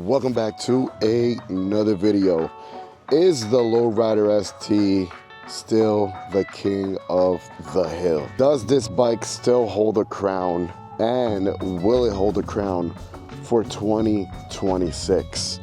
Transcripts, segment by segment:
welcome back to another video. Is the Lowrider ST still the king of the hill? Does this bike still hold a crown, and will it hold a crown for 2026?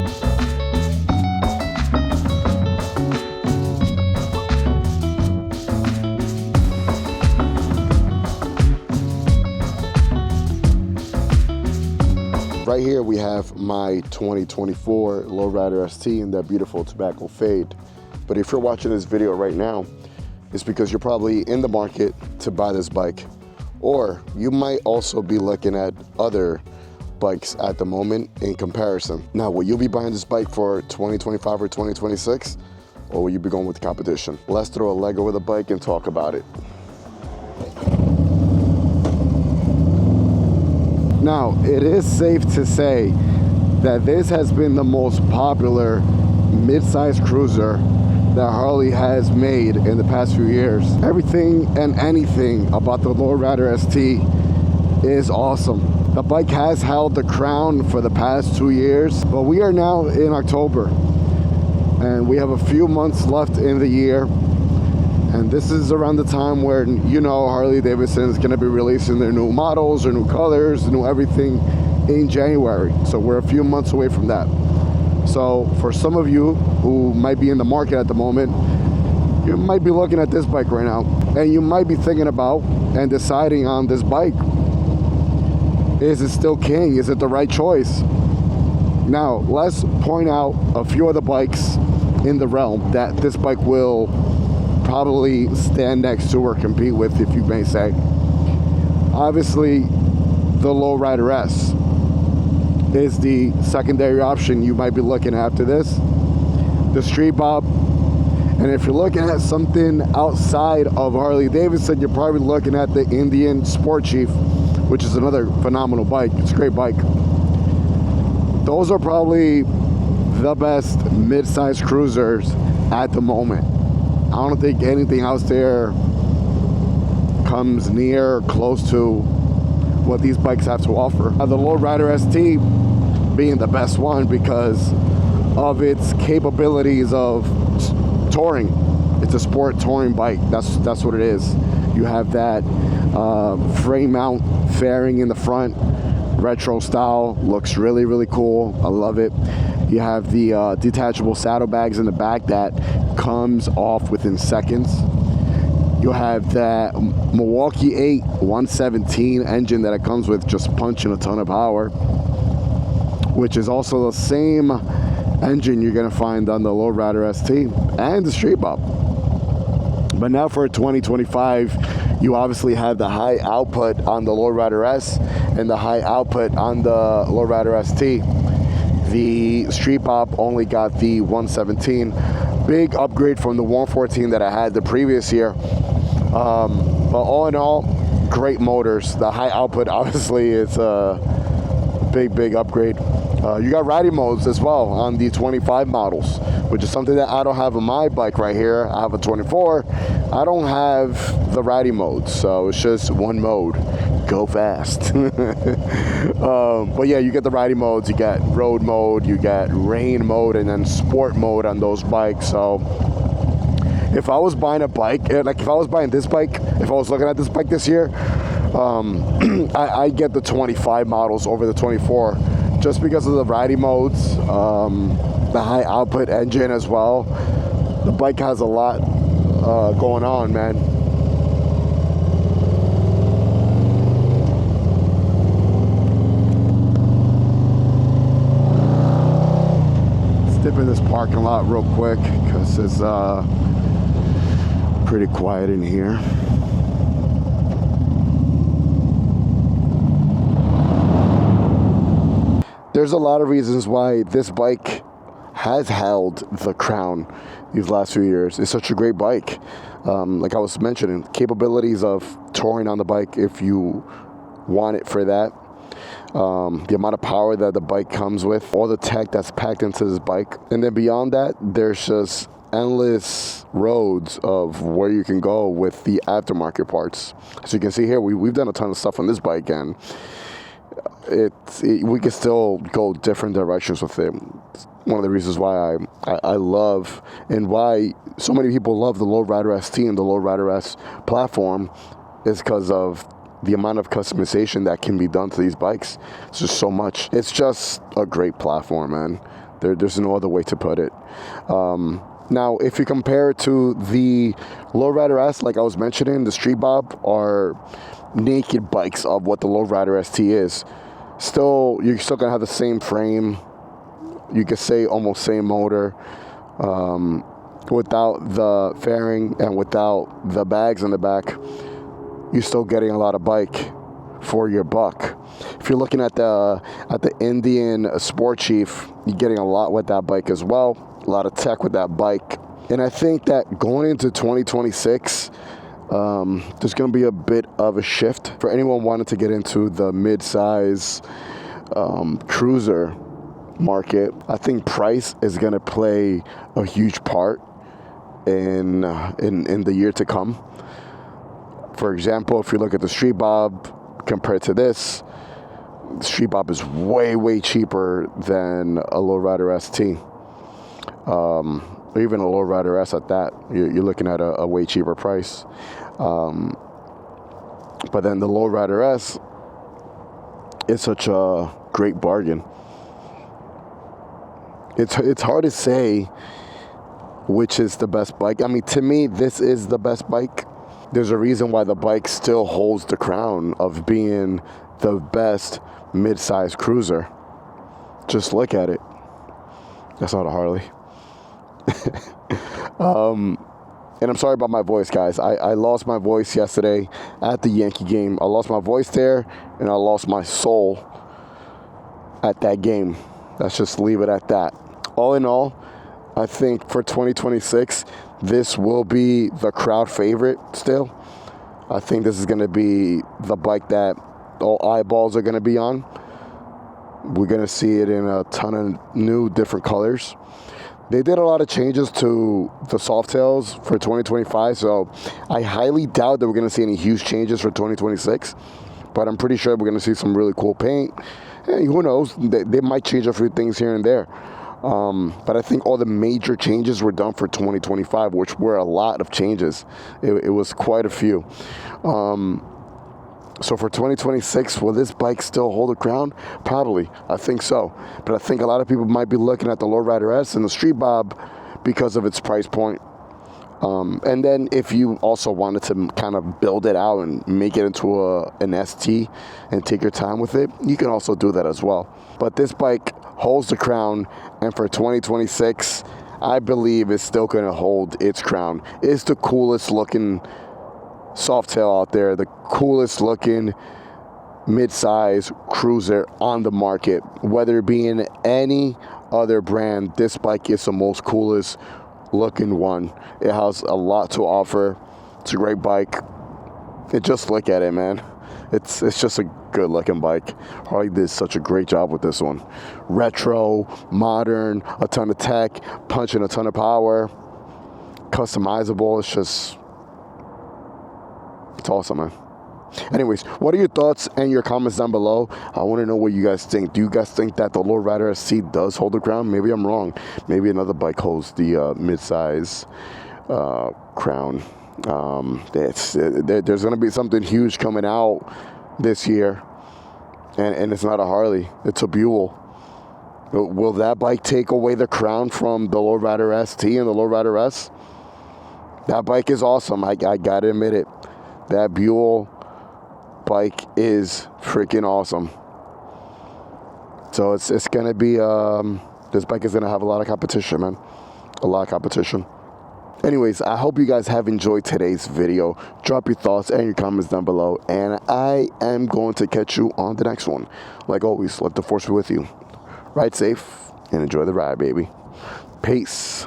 Right here we have my 2024 Lowrider ST in that beautiful tobacco fade. But if you're watching this video right now, it's because you're probably in the market to buy this bike. Or you might also be looking at other bikes at the moment in comparison. Now, will you be buying this bike for 2025 or 2026? Or will you be going with the competition? Let's throw a leg over the bike and talk about it. Now, it is safe to say that this has been the most popular mid-size cruiser that Harley has made in the past few years. Everything and anything about the Lowrider ST is awesome. The bike has held the crown for the past 2 years, but we are now in October and we have a few months left in the year. And this is around the time where, you know, Harley Davidson is going to be releasing their new models, their new colors, new everything in January. So we're a few months away from that. So for some of you who might be in the market at the moment, you might be looking at this bike right now, and you might be thinking about and deciding on this bike. Is it still king? Is it the right choice? Now, let's point out a few of the bikes in the realm that this bike will probably stand next to or compete with, if you may say. Obviously, the Lowrider S is the secondary option you might be looking at after this. The Street Bob, and if you're looking at something outside of Harley Davidson, you're probably looking at the Indian Sport Chief, which is another phenomenal bike. It's a great bike. Those are probably the best mid-size cruisers at the moment. I don't think anything else there comes near or close to what these bikes have to offer. The Lowrider ST being the best one because of its capabilities of touring. It's a sport touring bike. That's what it is. You have that frame mount fairing in the front, retro style, looks really, really cool. I love it. You have the detachable saddlebags in the back that comes off within seconds. You have that Milwaukee 117 engine that it comes with, just punching a ton of power, which is also the same engine you're going to find on the Lowrider ST and the Street Bob. But now for 2025, you obviously have the high output on the Lowrider S and the high output on the Lowrider ST. The Street Bob only got the 117. Big upgrade from the 114 that I had the previous year. But all in all, great motors. The high output obviously is a big upgrade. You got riding modes as well on the 25 models, which is something that I don't have on my bike right here. I have a 24. I don't have the riding modes, so it's just one mode. Go fast. But yeah, you get the riding modes, you got road mode, you got rain mode, and then sport mode on those bikes. So if I was buying a bike, like if I was buying this bike, if I was looking at this bike this year, I get the 25 models over the 24 just because of the riding modes, the high output engine as well. The bike has a lot going on, man. Dip in this parking lot real quick because it's pretty quiet in here. There's a lot of reasons why this bike has held the crown these last few years. It's such a great bike. Like I was mentioning, capabilities of touring on the bike if you want it for that. The amount of power that the bike comes with, all the tech that's packed into this bike. And then beyond that, there's just endless roads of where you can go with the aftermarket parts. As you can see here, we've done a ton of stuff on this bike, and we could still go different directions with it. It's one of the reasons why I love, and why so many people love the Lowrider ST and the Lowrider S platform, is because of the amount of customization that can be done to these bikes. It's just so much. It's just a great platform, man. There's no other way to put it. Now, if you compare it to the Lowrider S, like I was mentioning, the Street Bob are naked bikes of what the Lowrider ST is. You're still gonna have the same frame. You could say almost same motor, without the fairing and without the bags in the back. You're still getting a lot of bike for your buck. If you're looking at the Indian Sport Chief, you're getting a lot with that bike as well. A lot of tech with that bike. And I think that going into 2026, there's going to be a bit of a shift for anyone wanting to get into the mid-size cruiser market. I think price is going to play a huge part in the year to come. For example, if you look at the Street Bob compared to this, the Street Bob is way cheaper than a Lowrider ST. Or even a Lowrider S at that. You're looking at a way cheaper price. But then the Lowrider S is such a great bargain. It's hard to say which is the best bike. I mean, to me, this is the best bike. There's a reason why the bike still holds the crown of being the best mid-size cruiser. Just look at it. That's not a Harley. And I'm sorry about my voice, guys. I lost my voice yesterday at the Yankee game. I lost my voice there, and I lost my soul at that game. Let's just leave it at that. All in all, I think for 2026, this will be the crowd favorite still. I think this is going to be the bike that all eyeballs are going to be on. We're going to see it in a ton of new different colors. They did a lot of changes to the softails for 2025, so I highly doubt that we're going to see any huge changes for 2026. But I'm pretty sure we're going to see some really cool paint. Hey, who knows? They might change a few things here and there. But I think all the major changes were done for 2025, which were a lot of changes. It was quite a few. So for 2026, will this bike still hold the crown? Probably. I think so. But I think a lot of people might be looking at the Lowrider S and the Street Bob because of its price point. And then if you also wanted to kind of build it out and make it into an ST and take your time with it, you can also do that as well. But this bike holds the crown, and for 2026, I believe it's still going to hold its crown. It's the coolest looking softail out there, the coolest looking mid-size cruiser on the market. Whether it be in any other brand, this bike is the most coolest looking one. It has a lot to offer. It's a great bike. And just look at it, man. It's just a good looking bike. Harley did such a great job with this one. Retro, modern, a ton of tech, punching a ton of power, customizable. It's awesome, man. Anyways, what are your thoughts and your comments down below? I want to know what you guys think. Do you guys think that the Lowrider ST does hold the crown? Maybe I'm wrong. Maybe another bike holds the mid-size crown. There's going to be something huge coming out this year, and it's not a Harley. It's a Buell. Will that bike take away the crown from the Lowrider ST and the Lowrider S? That bike is awesome. I got to admit it. That Buell bike is freaking awesome. So it's going to be, this bike is going to have a lot of competition, man. A lot of competition. Anyways, I hope you guys have enjoyed today's video. Drop your thoughts and your comments down below, and I am going to catch you on the next one. Like always, let the force be with you. Ride safe and enjoy the ride, baby. Peace.